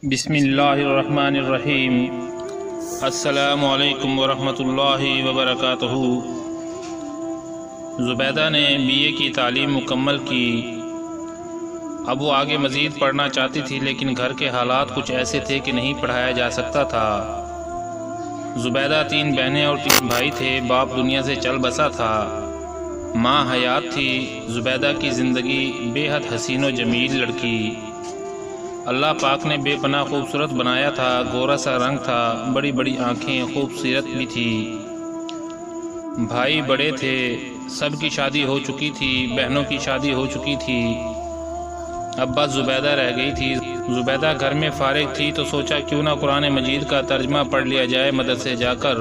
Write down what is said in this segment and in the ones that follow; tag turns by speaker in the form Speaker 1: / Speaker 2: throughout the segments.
Speaker 1: بسم اللہ الرحمن الرحیم۔ السلام علیکم ورحمۃ اللہ وبرکاتہ۔ زبیدہ نے BA کی تعلیم مکمل کی۔ اب وہ آگے مزید پڑھنا چاہتی تھی، لیکن گھر کے حالات کچھ ایسے تھے کہ نہیں پڑھایا جا سکتا تھا۔ زبیدہ 3 بہنیں اور 3 بھائی تھے۔ باپ دنیا سے چل بسا تھا، ماں حیات تھی۔ زبیدہ کی زندگی بے حد حسین و جمیل لڑکی۔ اللہ پاک نے بے پناہ خوبصورت بنایا تھا۔ گورا سا رنگ تھا، بڑی بڑی آنکھیں، خوبصورت بھی تھی۔ بھائی بڑے تھے، سب کی شادی ہو چکی تھی، بہنوں کی شادی ہو چکی تھی۔ اب بس زبیدہ رہ گئی تھی۔ زبیدہ گھر میں فارغ تھی تو سوچا کیوں نہ قرآن مجید کا ترجمہ پڑھ لیا جائے مدرسے جا کر۔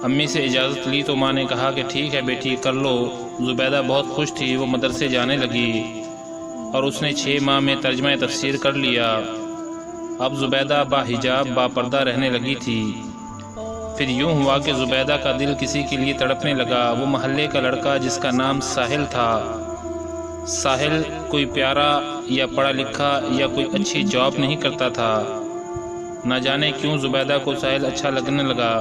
Speaker 1: امی سے اجازت لی تو ماں نے کہا کہ ٹھیک ہے بیٹی کر لو۔ زبیدہ بہت خوش تھی، وہ مدرسے جانے لگی اور اس نے 6 ماہ میں ترجمہ تفسیر کر لیا۔ اب زبیدہ با حجاب با پردہ رہنے لگی تھی۔ پھر یوں ہوا کہ زبیدہ کا دل کسی کے لیے تڑپنے لگا۔ وہ محلے کا لڑکا جس کا نام ساحل تھا۔ ساحل کوئی پیارا یا پڑھا لکھا یا کوئی اچھی جاب نہیں کرتا تھا۔ نہ جانے کیوں زبیدہ کو ساحل اچھا لگنے لگا۔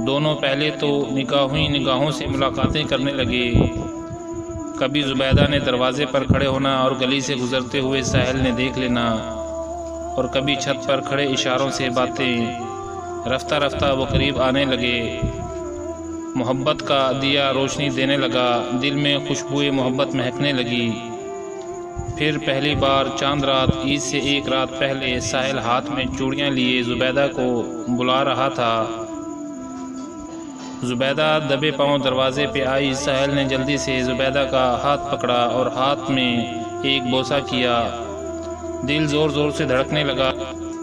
Speaker 1: دونوں پہلے تو نگاہوں سے ملاقاتیں کرنے لگے۔ کبھی زبیدہ نے دروازے پر کھڑے ہونا اور گلی سے گزرتے ہوئے ساحل نے دیکھ لینا، اور کبھی چھت پر کھڑے اشاروں سے باتیں۔ رفتہ رفتہ وہ قریب آنے لگے۔ محبت کا دیا روشنی دینے لگا، دل میں خوشبوئے محبت مہکنے لگی۔ پھر پہلی بار چاند رات، عید سے 1 رات پہلے، ساحل ہاتھ میں چوڑیاں لیے زبیدہ کو بلا رہا تھا۔ زبیدہ دبے پاؤں دروازے پہ آئی۔ ساحل نے جلدی سے زبیدہ کا ہاتھ پکڑا اور ہاتھ میں ایک بوسہ کیا۔ دل زور زور سے دھڑکنے لگا۔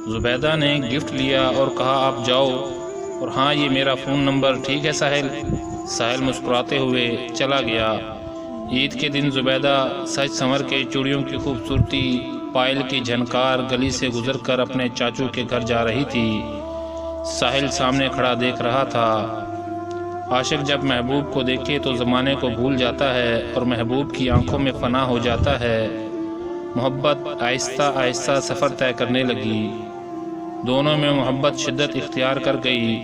Speaker 1: زبیدہ نے گفٹ لیا اور کہا آپ جاؤ، اور ہاں یہ میرا فون نمبر، ٹھیک ہے ساحل؟ ساحل مسکراتے ہوئے چلا گیا۔ عید کے دن زبیدہ سج سنور کے، چوڑیوں کی خوبصورتی، پائل کی جھنکار، گلی سے گزر کر اپنے چاچو کے گھر جا رہی تھی۔ ساحل سامنے کھڑا دیکھ رہا تھا۔ عاشق جب محبوب کو دیکھے تو زمانے کو بھول جاتا ہے اور محبوب کی آنکھوں میں فنا ہو جاتا ہے۔ محبت آہستہ آہستہ سفر طے کرنے لگی۔ دونوں میں محبت شدت اختیار کر گئی۔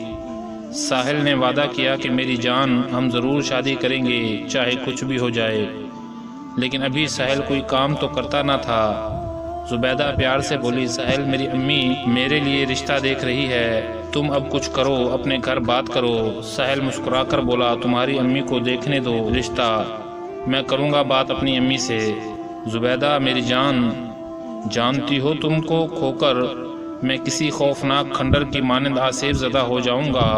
Speaker 1: ساحل نے وعدہ کیا کہ میری جان ہم ضرور شادی کریں گے، چاہے کچھ بھی ہو جائے۔ لیکن ابھی ساحل کوئی کام تو کرتا نہ تھا۔ زبیدہ پیار سے بولی ساحل میری امی میرے لیے رشتہ دیکھ رہی ہے، تم اب کچھ کرو، اپنے گھر بات کرو۔ ساحل مسکرا کر بولا تمہاری امی کو دیکھنے دو رشتہ، میں کروں گا بات اپنی امی سے۔ زبیدہ میری جان، جانتی ہو تم کو کھو کر میں کسی خوفناک کھنڈر کی مانند آسیب زدہ ہو جاؤں گا،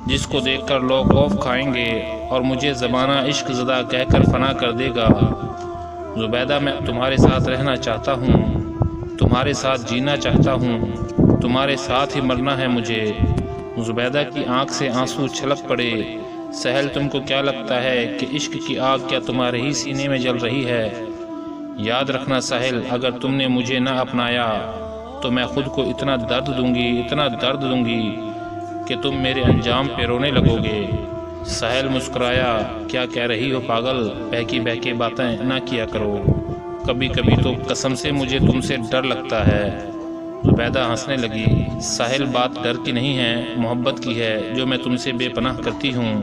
Speaker 1: جس کو دیکھ کر لوگ خوف کھائیں گے اور مجھے زمانہ عشق زدہ کہہ کر فنا کر دے گا۔ زبیدہ میں تمہارے ساتھ رہنا چاہتا ہوں، تمہارے ساتھ جینا چاہتا ہوں، تمہارے ساتھ ہی مرنا ہے مجھے۔ زبیدہ کی آنکھ سے آنسو چھلک پڑے۔ ساحل تم کو کیا لگتا ہے کہ عشق کی آگ کیا تمہارے ہی سینے میں جل رہی ہے؟ یاد رکھنا ساحل، اگر تم نے مجھے نہ اپنایا تو میں خود کو اتنا درد دوں گی، اتنا درد دوں گی کہ تم میرے انجام پہ رونے لگو گے۔ ساحل مسکرایا کیا کہہ رہی ہو پاگل، بہکی بہکے باتیں نہ کیا کرو، کبھی کبھی تو قسم سے مجھے تم سے ڈر لگتا ہے۔ زبیدہ ہنسنے لگی۔ ساحل بات ڈر کی نہیں ہے، محبت کی ہے جو میں تم سے بے پناہ کرتی ہوں۔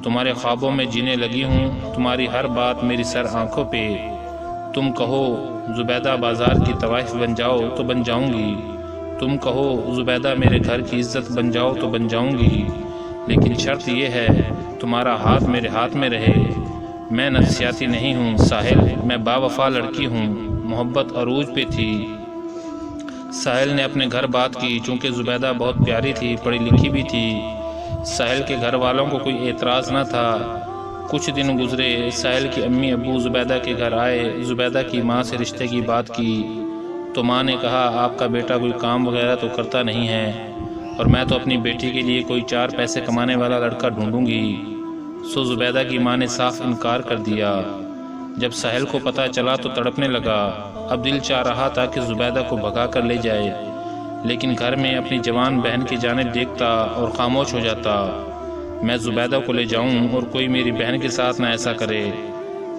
Speaker 1: تمہارے خوابوں میں جینے لگی ہوں، تمہاری ہر بات میری سر آنکھوں پہ۔ تم کہو زبیدہ بازار کی طوائف بن جاؤ تو بن جاؤں گی، تم کہو زبیدہ میرے گھر کی عزت بن جاؤ تو بن جاؤں گی، لیکن شرط یہ ہے تمہارا ہاتھ میرے ہاتھ میں رہے۔ میں نفسیاتی نہیں ہوں ساحل، میں باوفا لڑکی ہوں۔ محبت عروج پہ تھی۔ ساحل نے اپنے گھر بات کی، چونکہ زبیدہ بہت پیاری تھی، پڑھی لکھی بھی تھی۔ ساحل کے گھر والوں کو کوئی اعتراض نہ تھا۔ کچھ دن گزرے، ساحل کی امی ابو زبیدہ کے گھر آئے۔ زبیدہ کی ماں سے رشتے کی بات کی تو ماں نے کہا آپ کا بیٹا کوئی کام وغیرہ تو کرتا نہیں ہے، اور میں تو اپنی بیٹی کے لیے کوئی 4 پیسے کمانے والا لڑکا ڈھونڈوں گی۔ سو زبیدہ کی ماں نے صاف انکار کر دیا۔ جب ساحل کو پتہ چلا تو تڑپنے لگا۔ اب دل چاہ رہا تھا کہ زبیدہ کو بھگا کر لے جائے، لیکن گھر میں اپنی جوان بہن کی جانب دیکھتا اور خاموش ہو جاتا۔ میں زبیدہ کو لے جاؤں اور کوئی میری بہن کے ساتھ نہ ایسا کرے۔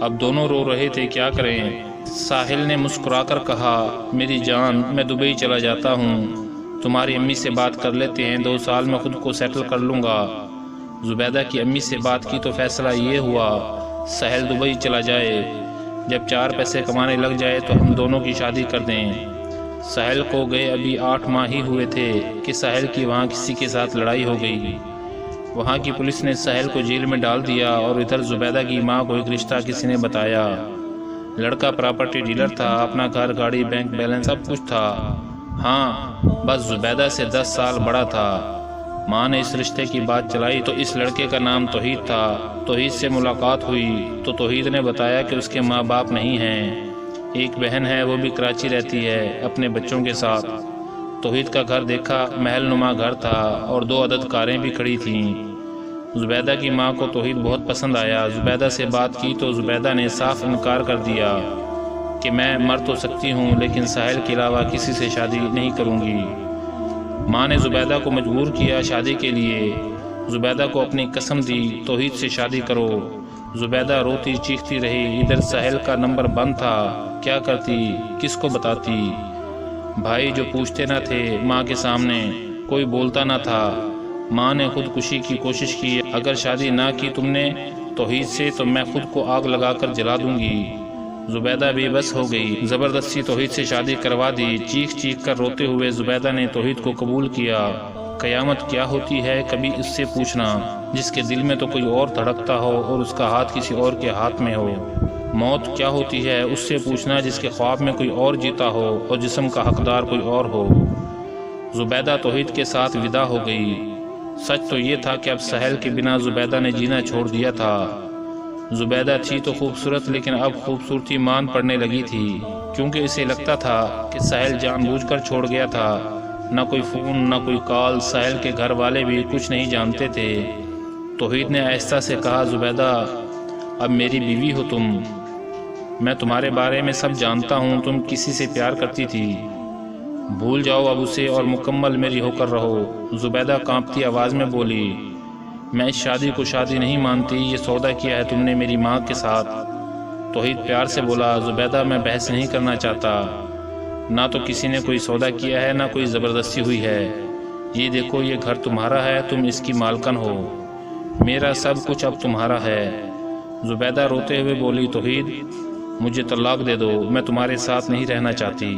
Speaker 1: اب دونوں رو رہے تھے، کیا کریں؟ ساحل نے مسکرا کر کہا، میری جان، میں دبئی چلا جاتا ہوں، تمہاری امی سے بات کر لیتے ہیں، 2 سال میں خود کو سیٹل کر لوں گا۔ زبیدہ کی امی سے بات کی تو فیصلہ یہ ہوا ساحل دبئی چلا جائے، جب 4 پیسے کمانے لگ جائے تو ہم دونوں کی شادی کر دیں۔ ساحل کو گئے ابھی 8 ماہ ہی ہوئے تھے کہ ساحل کی وہاں کسی کے ساتھ لڑائی ہو گئی۔ وہاں کی پولیس نے ساحل کو جیل میں ڈال دیا اور ادھر زبیدہ کی ماں کو ایک رشتہ کسی نے بتایا۔ لڑکا پراپرٹی ڈیلر تھا، اپنا گھر، گاڑی، بینک بیلنس سب کچھ تھا، ہاں بس زبیدہ سے 10 سال بڑا تھا۔ ماں نے اس رشتے کی بات چلائی تو اس لڑکے کا نام توحید تھا۔ توحید سے ملاقات ہوئی تو توحید نے بتایا کہ اس کے ماں باپ نہیں ہیں، ایک بہن ہے، وہ بھی کراچی رہتی ہے اپنے بچوں کے ساتھ۔ توحید کا گھر دیکھا، محل نما گھر تھا اور 2 عدد کاریں بھی کھڑی تھیں۔ زبیدہ کی ماں کو توحید بہت پسند آیا۔ زبیدہ سے بات کی تو زبیدہ نے صاف انکار کر دیا کہ میں مر تو سکتی ہوں لیکن ساحل کے علاوہ کسی سے شادی نہیں کروں گی۔ ماں نے زبیدہ کو مجبور کیا شادی کے لیے۔ زبیدہ کو اپنی قسم دی، توحید سے شادی کرو۔ زبیدہ روتی چیختی رہی، ادھر ساحل کا نمبر بند تھا، کیا کرتی، کس کو بتاتی؟ بھائی جو پوچھتے نہ تھے ماں کے سامنے، کوئی بولتا نہ تھا۔ ماں نے خودکشی کی کوشش کی، اگر شادی نہ کی تم نے توحید سے تو میں خود کو آگ لگا کر جلا دوں گی۔ زبیدہ بے بس ہو گئی، زبردستی توحید سے شادی کروا دی۔ چیخ چیخ کر روتے ہوئے زبیدہ نے توحید کو قبول کیا۔ قیامت کیا ہوتی ہے کبھی اس سے پوچھنا، جس کے دل میں تو کوئی اور دھڑکتا ہو اور اس کا ہاتھ کسی اور کے ہاتھ میں ہو۔ موت کیا ہوتی ہے اس سے پوچھنا، جس کے خواب میں کوئی اور جیتا ہو اور جسم کا حقدار کوئی اور ہو۔ زبیدہ توحید کے ساتھ ودا ہو گئی۔ سچ تو یہ تھا کہ اب ساحل کے بنا زبیدہ نے جینا چھوڑ دیا تھا۔ زبیدہ تھی تو خوبصورت، لیکن اب خوبصورتی مان پڑنے لگی تھی، کیونکہ اسے لگتا تھا کہ ساحل جان بوجھ کر چھوڑ گیا تھا۔ نہ کوئی فون، نہ کوئی کال، ساحل کے گھر والے بھی کچھ نہیں جانتے تھے۔ توحید نے آہستہ سے کہا، زبیدہ اب میری بیوی ہو تم، میں تمہارے بارے میں سب جانتا ہوں، تم کسی سے پیار کرتی تھی، بھول جاؤ اب اسے اور مکمل میری ہو کر رہو۔ زبیدہ کانپتی آواز میں بولی، میں اس شادی کو شادی نہیں مانتی، یہ سودا کیا ہے تم نے میری ماں کے ساتھ۔ توحید پیار سے بولا، زبیدہ میں بحث نہیں کرنا چاہتا، نہ تو کسی نے کوئی سودا کیا ہے نہ کوئی زبردستی ہوئی ہے، یہ دیکھو یہ گھر تمہارا ہے، تم اس کی مالکن ہو، میرا سب کچھ اب تمہارا ہے۔ زبیدہ روتے ہوئے بولی، توحید مجھے طلاق دے دو، میں تمہارے ساتھ نہیں رہنا چاہتی۔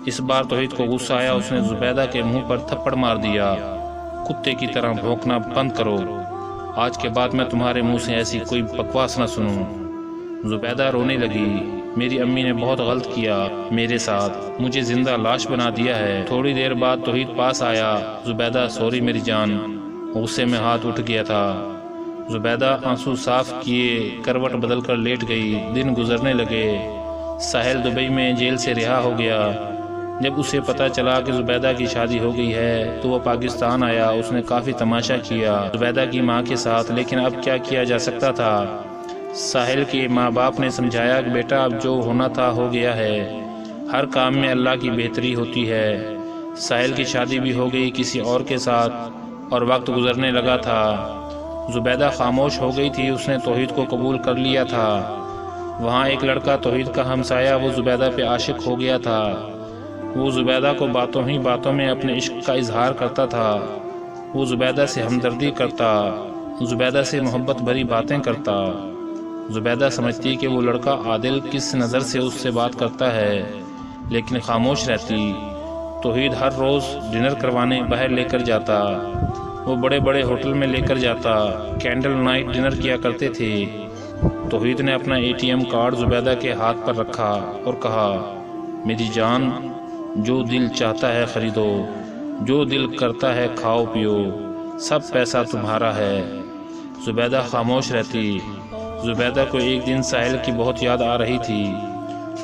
Speaker 1: اس بار توحید کو غصہ آیا، اس نے زبیدہ کے منہ پر تھپڑ مار دیا، کتے کی طرح بھونکنا بند کرو، آج کے بعد میں تمہارے منہ سے ایسی کوئی بکواس نہ سنوں۔ زبیدہ رونے لگی، میری امی نے بہت غلط کیا میرے ساتھ، مجھے زندہ لاش بنا دیا ہے۔ تھوڑی دیر بعد توحید پاس آیا، زبیدہ سوری میری جان، غصے میں ہاتھ اٹھ گیا تھا۔ زبیدہ آنسو صاف کیے کروٹ بدل کر لیٹ گئی۔ دن گزرنے لگے، ساحل دبئی میں جیل سے رہا ہو گیا۔ جب اسے پتہ چلا کہ زبیدہ کی شادی ہو گئی ہے تو وہ پاکستان آیا۔ اس نے کافی تماشا کیا زبیدہ کی ماں کے ساتھ، لیکن اب کیا کیا جا سکتا تھا؟ ساحل کے ماں باپ نے سمجھایا کہ بیٹا اب جو ہونا تھا ہو گیا ہے، ہر کام میں اللہ کی بہتری ہوتی ہے۔ ساحل کی شادی بھی ہو گئی کسی اور کے ساتھ اور وقت گزرنے لگا تھا۔ زبیدہ خاموش ہو گئی تھی، اس نے توحید کو قبول کر لیا تھا۔ وہاں ایک لڑکا توحید کا ہمسایہ، وہ زبیدہ پہ عاشق ہو گیا تھا۔ وہ زبیدہ کو باتوں ہی باتوں میں اپنے عشق کا اظہار کرتا تھا۔ وہ زبیدہ سے ہمدردی کرتا، زبیدہ سے محبت بھری باتیں کرتا۔ زبیدہ سمجھتی کہ وہ لڑکا عادل کس نظر سے اس سے بات کرتا ہے، لیکن خاموش رہتی۔ توحید ہر روز ڈنر کروانے باہر لے کر جاتا، وہ بڑے بڑے ہوٹل میں لے کر جاتا، کینڈل نائٹ ڈنر کیا کرتے تھے۔ توحید نے اپنا ATM کارڈ زبیدہ کے ہاتھ پر رکھا اور کہا، میری جان جو دل چاہتا ہے خریدو، جو دل کرتا ہے کھاؤ پیو، سب پیسہ تمہارا ہے۔ زبیدہ خاموش رہتی۔ زبیدہ کو ایک دن ساحل کی بہت یاد آ رہی تھی۔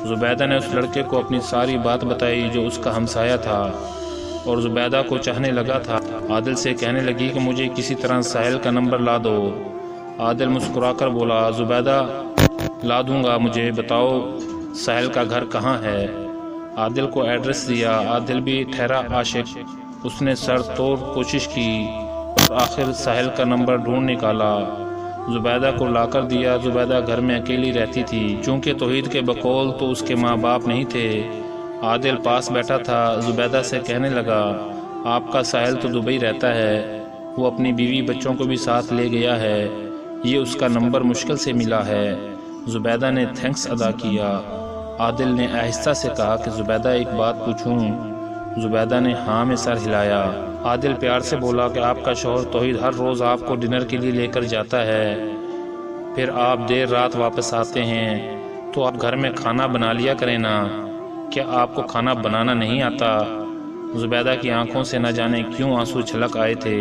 Speaker 1: زبیدہ نے اس لڑکے کو اپنی ساری بات بتائی جو اس کا ہمسایہ تھا اور زبیدہ کو چاہنے لگا تھا۔ عادل سے کہنے لگی کہ مجھے کسی طرح ساحل کا نمبر لا دو۔ عادل مسکرا کر بولا، زبیدہ لا دوں گا، مجھے بتاؤ ساحل کا گھر کہاں ہے۔ عادل کو ایڈریس دیا۔ عادل بھی ٹھہرا عاشق، اس نے سر توڑ کوشش کی اور آخر ساحل کا نمبر ڈھونڈ نکالا۔ زبیدہ کو لا کر دیا۔ زبیدہ گھر میں اکیلی رہتی تھی، چونکہ توحید کے بقول تو اس کے ماں باپ نہیں تھے۔ عادل پاس بیٹھا تھا، زبیدہ سے کہنے لگا، آپ کا ساحل تو دبئی رہتا ہے، وہ اپنی بیوی بچوں کو بھی ساتھ لے گیا ہے، یہ اس کا نمبر مشکل سے ملا ہے۔ زبیدہ نے تھینکس ادا کیا۔ عادل نے آہستہ سے کہا کہ زبیدہ ایک بات پوچھوں؟ زبیدہ نے ہاں میں سر ہلایا۔ عادل پیار سے بولا کہ آپ کا شوہر توحید ہر روز آپ کو ڈنر کے لیے لے کر جاتا ہے، پھر آپ دیر رات واپس آتے ہیں، تو آپ گھر میں کھانا بنا لیا کریں نا، کیا آپ کو کھانا بنانا نہیں آتا؟ زبیدہ کی آنکھوں سے نہ جانے کیوں آنسو چھلک آئے تھے۔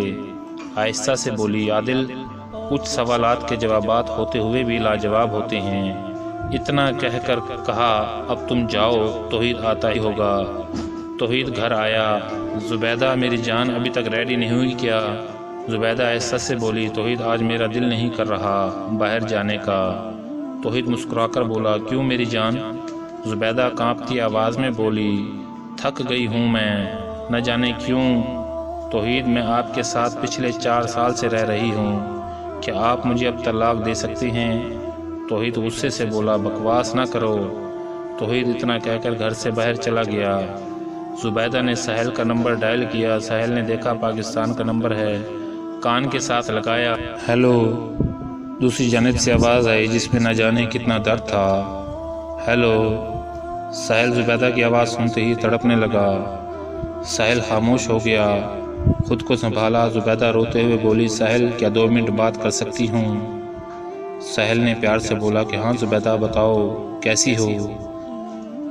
Speaker 1: آہستہ سے بولی۔ عادل، کچھ سوالات کے جوابات ہوتے ہوئے بھی لاجواب ہوتے ہیں۔ اتنا کہہ کر کہا، اب تم جاؤ، توحید آتا ہی ہوگا۔ توحید گھر آیا۔ زبیدہ، میری جان ابھی تک ریڈی نہیں ہوئی کیا؟ زبیدہ آہستہ سے بولی۔ توحید، آج میرا دل نہیں کر رہا باہر جانے کا۔ توحید مسکرا کر بولا، کیوں میری جان؟ زبیدہ کانپتی آواز میں بولی، تھک گئی ہوں میں، نہ جانے کیوں۔ توحید، میں آپ کے ساتھ پچھلے 4 سال سے رہ رہی ہوں، کیا آپ مجھے اب طلاق دے سکتی ہیں؟ توحید غصے سے بولا، بکواس نہ کرو۔ توحید اتنا کہہ کر گھر سے باہر چلا گیا۔ زبیدہ نے ساحل کا نمبر ڈائل کیا۔ ساحل نے دیکھا پاکستان کا نمبر ہے، کان کے ساتھ لگایا۔ ہیلو۔ دوسری جانب سے آواز آئی جس میں نہ جانے کتنا درد تھا۔ ہیلو۔ ساحل زبیدہ کی آواز سنتے ہی تڑپنے لگا۔ ساحل خاموش ہو گیا، خود کو سنبھالا۔ زبیدہ روتے ہوئے بولی، ساحل، کیا 2 منٹ بات کر سکتی ہوں؟ ساحل نے پیار سے بولا کہ ہاں زبیدہ، بتاؤ کیسی ہو؟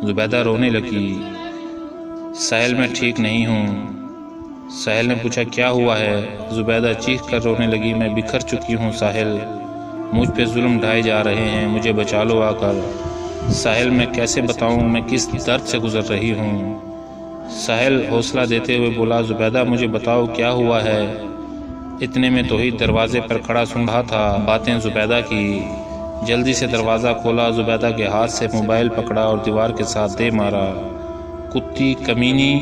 Speaker 1: زبیدہ رونے لگی۔ ساحل، میں ٹھیک نہیں ہوں۔ ساحل نے پوچھا، کیا ہوا ہے؟ زبیدہ چیخ کر رونے لگی، میں بکھر چکی ہوں ساحل، مجھ پہ ظلم ڈھائے جا رہے ہیں، مجھے بچا لو آ کر۔ ساحل، میں کیسے بتاؤں میں کس درد سے گزر رہی ہوں؟ ساحل حوصلہ دیتے ہوئے بولا، زبیدہ مجھے بتاؤ کیا ہوا ہے؟ اتنے میں توحید دروازے پر کھڑا سن رہا تھا باتیں زبیدہ کی۔ جلدی سے دروازہ کھولا، زبیدہ کے ہاتھ سے موبائل پکڑا اور دیوار کے ساتھ دے مارا۔ کتی کمینی،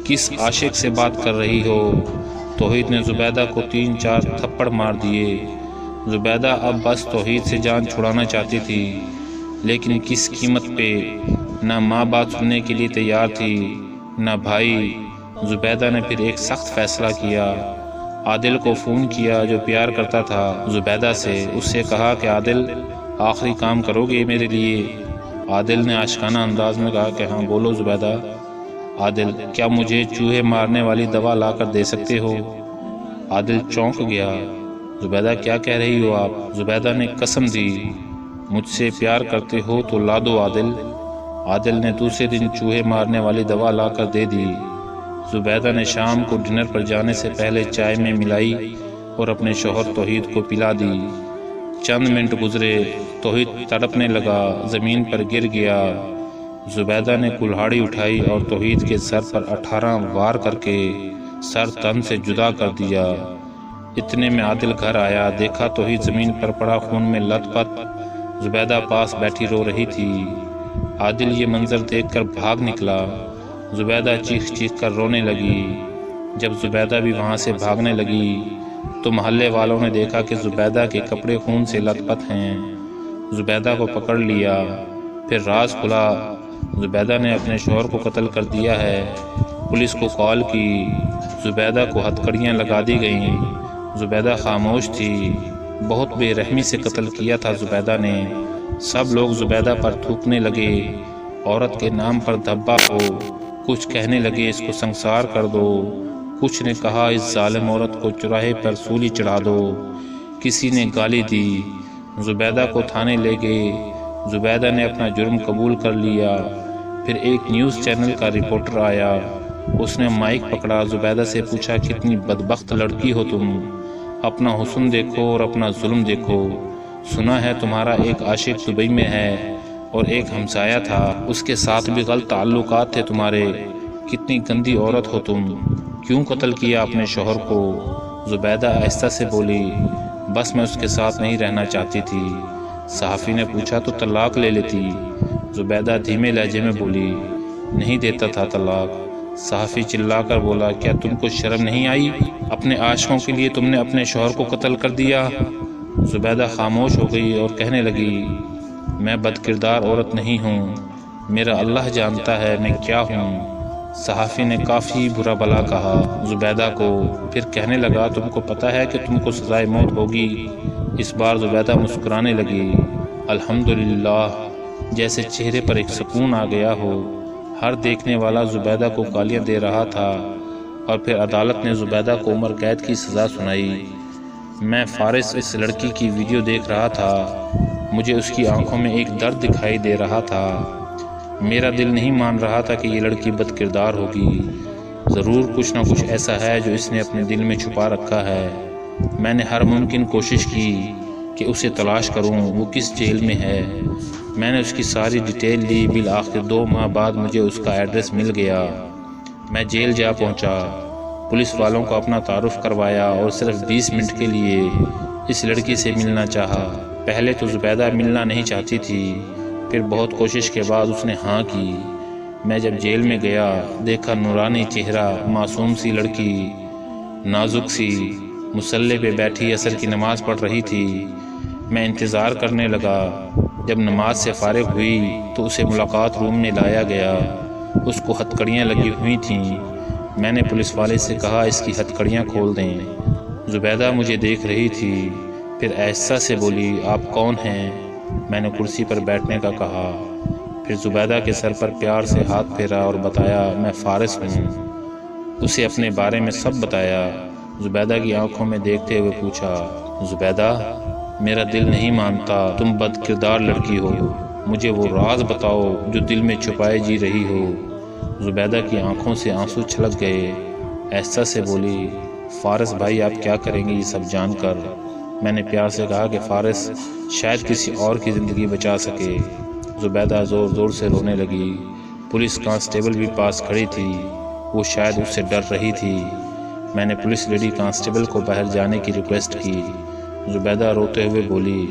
Speaker 1: کس عاشق سے بات کر رہی ہو؟ توحید نے زبیدہ کو 3-4 تھپڑ مار دیے۔ زبیدہ اب بس توحید سے جان چھڑانا چاہتی تھی، لیکن کس قیمت پہ؟ نہ ماں بات سننے کے لیے تیار تھی، نہ بھائی۔ زبیدہ نے پھر ایک سخت فیصلہ کیا۔ عادل کو فون کیا جو پیار کرتا تھا زبیدہ سے، اس سے کہا کہ عادل، آخری کام کرو گے میرے لیے؟ عادل نے عاشقانہ انداز میں کہا کہ ہاں بولو زبیدہ۔ عادل، کیا مجھے چوہے مارنے والی دوا لا کر دے سکتے ہو؟ عادل چونک گیا۔ زبیدہ، کیا کہہ رہی ہو آپ؟ زبیدہ نے قسم دی، مجھ سے پیار کرتے ہو تو لا دو عادل۔ عادل نے دوسرے دن چوہے مارنے والی دوا لا کر دے دی۔ زبیدہ نے شام کو ڈنر پر جانے سے پہلے چائے میں ملائی اور اپنے شوہر توحید کو پلا دی۔ چند منٹ گزرے، توحید تڑپنے لگا، زمین پر گر گیا۔ زبیدہ نے کلہاڑی اٹھائی اور توحید کے سر پر 18 وار کر کے سر تن سے جدا کر دیا۔ اتنے میں عادل گھر آیا، دیکھا توحید زمین پر پڑا خون میں لت پت، زبیدہ پاس بیٹھی رو رہی تھی۔ عادل یہ منظر دیکھ کر بھاگ نکلا۔ زبیدہ چیخ چیخ کر رونے لگی۔ جب زبیدہ بھی وہاں سے بھاگنے لگی تو محلے والوں نے دیکھا کہ زبیدہ کے کپڑے خون سے لت پت ہیں۔ زبیدہ کو پکڑ لیا، پھر راز کھلا، زبیدہ نے اپنے شوہر کو قتل کر دیا ہے۔ پولیس کو کال کی، زبیدہ کو ہتھکڑیاں لگا دی گئیں۔ زبیدہ خاموش تھی، بہت بے رحمی سے قتل کیا تھا زبیدہ نے۔ سب لوگ زبیدہ پر تھوکنے لگے، عورت کے نام پر دھبا ہو، کچھ کہنے لگے اس کو سنسار کر دو، کچھ نے کہا اس ظالم عورت کو چوراہے پر سولی چڑھا دو، کسی نے گالی دی۔ زبیدہ کو تھانے لے گئے۔ زبیدہ نے اپنا جرم قبول کر لیا۔ پھر ایک نیوز چینل کا رپورٹر آیا، اس نے مائک پکڑا، زبیدہ سے پوچھا، کتنی بدبخت لڑکی ہو تم، اپنا حسن دیکھو اور اپنا ظلم دیکھو، سنا ہے تمہارا ایک عاشق دبئی میں ہے اور ایک ہمسایہ تھا، اس کے ساتھ بھی غلط تعلقات تھے تمہارے، کتنی گندی عورت ہو تم، کیوں قتل کیا اپنے شوہر کو؟ زبیدہ آہستہ سے بولی، بس میں اس کے ساتھ نہیں رہنا چاہتی تھی۔ صحافی نے پوچھا تو طلاق لے لیتی؟ زبیدہ دھیمے لہجے میں بولی، نہیں دیتا تھا طلاق۔ صحافی چلا کر بولا، کیا تم کو شرم نہیں آئی؟ اپنے عاشقوں کے لیے تم نے اپنے شوہر کو قتل کر دیا۔ زبیدہ خاموش ہو گئی اور کہنے لگی، میں بد کردار عورت نہیں ہوں، میرا اللہ جانتا ہے میں کیا ہوں۔ صحافی نے کافی برا بھلا کہا زبیدہ کو، پھر کہنے لگا، تم کو پتہ ہے کہ تم کو سزائے موت ہوگی؟ اس بار زبیدہ مسکرانے لگی، الحمدللہ، جیسے چہرے پر ایک سکون آ گیا ہو۔ ہر دیکھنے والا زبیدہ کو گالیاں دے رہا تھا، اور پھر عدالت نے زبیدہ کو عمر قید کی سزا سنائی۔ میں فارس اس لڑکی کی ویڈیو دیکھ رہا تھا، مجھے اس کی آنکھوں میں ایک درد دکھائی دے رہا تھا۔ میرا دل نہیں مان رہا تھا کہ یہ لڑکی بد کردار ہوگی، ضرور کچھ نہ کچھ ایسا ہے جو اس نے اپنے دل میں چھپا رکھا ہے۔ میں نے ہر ممکن کوشش کی کہ اسے تلاش کروں، وہ کس جیل میں ہے۔ میں نے اس کی ساری ڈیٹیل لی، بالآخر 2 ماہ بعد مجھے اس کا ایڈریس مل گیا۔ میں جیل جا پہنچا، پولیس والوں کو اپنا تعارف کروایا اور صرف 20 منٹ کے لیے اس لڑکی سے ملنا چاہا۔ پہلے تو زبیدہ ملنا نہیں چاہتی تھی، پھر بہت کوشش کے بعد اس نے ہاں کی۔ میں جب جیل میں گیا، دیکھا نورانی چہرہ، معصوم سی لڑکی، نازک سی، مصلی پہ بیٹھی عصر کی نماز پڑھ رہی تھی۔ میں انتظار کرنے لگا، جب نماز سے فارغ ہوئی تو اسے ملاقات روم میں لایا گیا۔ اس کو ہتھکڑیاں لگی ہوئی تھیں۔ میں نے پولیس والے سے کہا، اس کی ہتھکڑیاں کھول دیں۔ زبیدہ مجھے دیکھ رہی تھی، پھر آہستہ سے بولی، آپ کون ہیں؟ میں نے کرسی پر بیٹھنے کا کہا، پھر زبیدہ کے سر پر پیار سے ہاتھ پھیرا اور بتایا، میں فارس ہوں۔ اسے اپنے بارے میں سب بتایا۔ زبیدہ کی آنکھوں میں دیکھتے ہوئے پوچھا، زبیدہ، میرا دل نہیں مانتا تم بد کردار لڑکی ہو، مجھے وہ راز بتاؤ جو دل میں چھپائے جی رہی ہو۔ زبیدہ کی آنکھوں سے آنسو چھلک گئے، آہستہ سے بولی، فارس بھائی آپ کیا کریں گے یہ سب جان کر؟ میں نے پیار سے کہا کہ فارس شاید کسی اور کی زندگی بچا سکے۔ زبیدہ زور زور سے رونے لگی۔ پولیس کانسٹیبل بھی پاس کھڑی تھی، وہ شاید اس سے ڈر رہی تھی۔ میں نے پولیس لیڈی کانسٹیبل کو باہر جانے کی ریکویسٹ کی۔ زبیدہ روتے ہوئے بولی،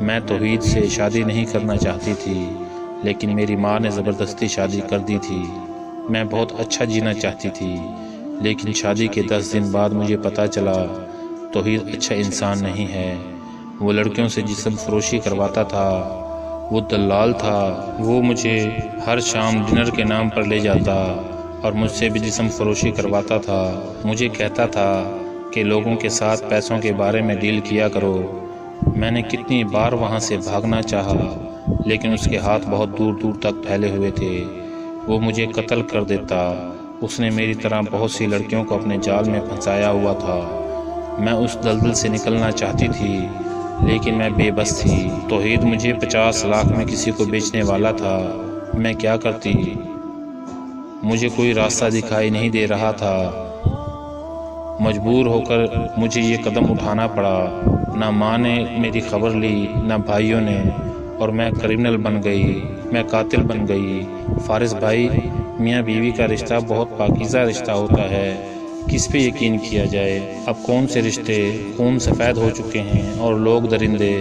Speaker 1: میں توحید سے شادی نہیں کرنا چاہتی تھی، لیکن میری ماں نے زبردستی شادی کر دی تھی۔ میں بہت اچھا جینا چاہتی تھی، لیکن شادی کے 10 دن بعد مجھے پتہ چلا توحید اچھا انسان نہیں ہے۔ وہ لڑکیوں سے جسم فروشی کرواتا تھا، وہ دلال تھا، وہ مجھے ہر شام ڈنر کے نام پر لے جاتا اور مجھ سے بھی جسم فروشی کرواتا تھا۔ مجھے کہتا تھا کہ لوگوں کے ساتھ پیسوں کے بارے میں ڈیل کیا کرو۔ میں نے کتنی بار وہاں سے بھاگنا چاہا، لیکن اس کے ہاتھ بہت دور دور تک پھیلے ہوئے تھے، وہ مجھے قتل کر دیتا۔ اس نے میری طرح بہت سی لڑکیوں کو اپنے جال میں پھنسایا ہوا تھا۔ میں اس دلدل سے نکلنا چاہتی تھی، لیکن میں بے بس تھی۔ توحید مجھے 50 لاکھ میں کسی کو بیچنے والا تھا، میں کیا کرتی؟ مجھے کوئی راستہ دکھائی نہیں دے رہا تھا۔ مجبور ہو کر مجھے یہ قدم اٹھانا پڑا۔ نہ ماں نے میری خبر لی، نہ بھائیوں نے، اور میں کرمنل بن گئی، میں قاتل بن گئی۔ فارس بھائی، میاں بیوی کا رشتہ بہت پاکیزہ رشتہ ہوتا ہے، کس پہ یقین کیا جائے؟ اب کون سے رشتے خون سفید ہو چکے ہیں اور لوگ درندے۔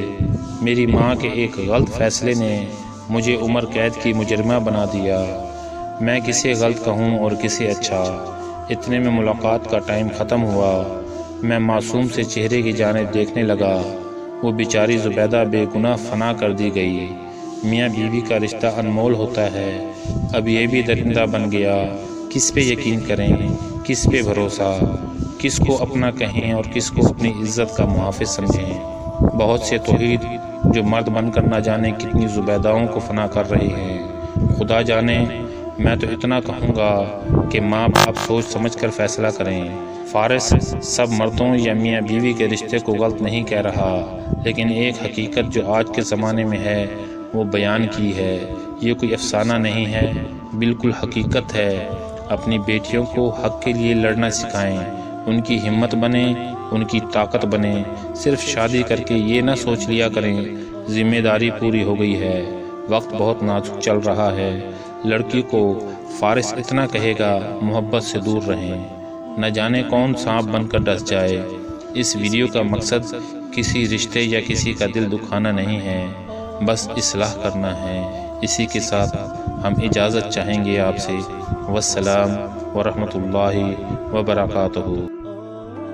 Speaker 1: میری ماں کے ایک غلط فیصلے نے مجھے عمر قید کی مجرمہ بنا دیا۔ میں کسے غلط کہوں اور کسے اچھا؟ اتنے میں ملاقات کا ٹائم ختم ہوا۔ میں معصوم سے چہرے کی جانب دیکھنے لگا، وہ بیچاری زبیدہ بے گناہ فنا کر دی گئی۔ میاں بیوی کا رشتہ انمول ہوتا ہے، اب یہ بھی درندہ بن گیا۔ کس پہ یقین کریں، کس پہ بھروسہ، کس کو اپنا کہیں اور کس کو اپنی عزت کا محافظ سمجھیں؟ بہت سے توحید جو مرد بن کر نہ جانے کتنی زبیداؤں کو فنا کر رہے ہیں۔ خدا جانے، میں تو اتنا کہوں گا کہ ماں باپ سوچ سمجھ کر فیصلہ کریں۔ فارس سب مردوں یا میاں بیوی کے رشتے کو غلط نہیں کہہ رہا، لیکن ایک حقیقت جو آج کے زمانے میں ہے وہ بیان کی ہے۔ یہ کوئی افسانہ نہیں ہے، بالکل حقیقت ہے۔ اپنی بیٹیوں کو حق کے لیے لڑنا سکھائیں، ان کی ہمت بنیں، ان کی طاقت بنیں۔ صرف شادی کر کے یہ نہ سوچ لیا کریں ذمہ داری پوری ہو گئی ہے۔ وقت بہت نازک چل رہا ہے۔ لڑکی کو فارس اتنا کہے گا، محبت سے دور رہیں، نہ جانے کون سانپ بن کر ڈس جائے۔ اس ویڈیو کا مقصد کسی رشتے یا کسی کا دل دکھانا نہیں ہے، بس اصلاح کرنا ہے۔ اسی کے ساتھ ہم اجازت چاہیں گے آپ سے۔ والسلام ورحمۃ اللہ وبرکاتہ۔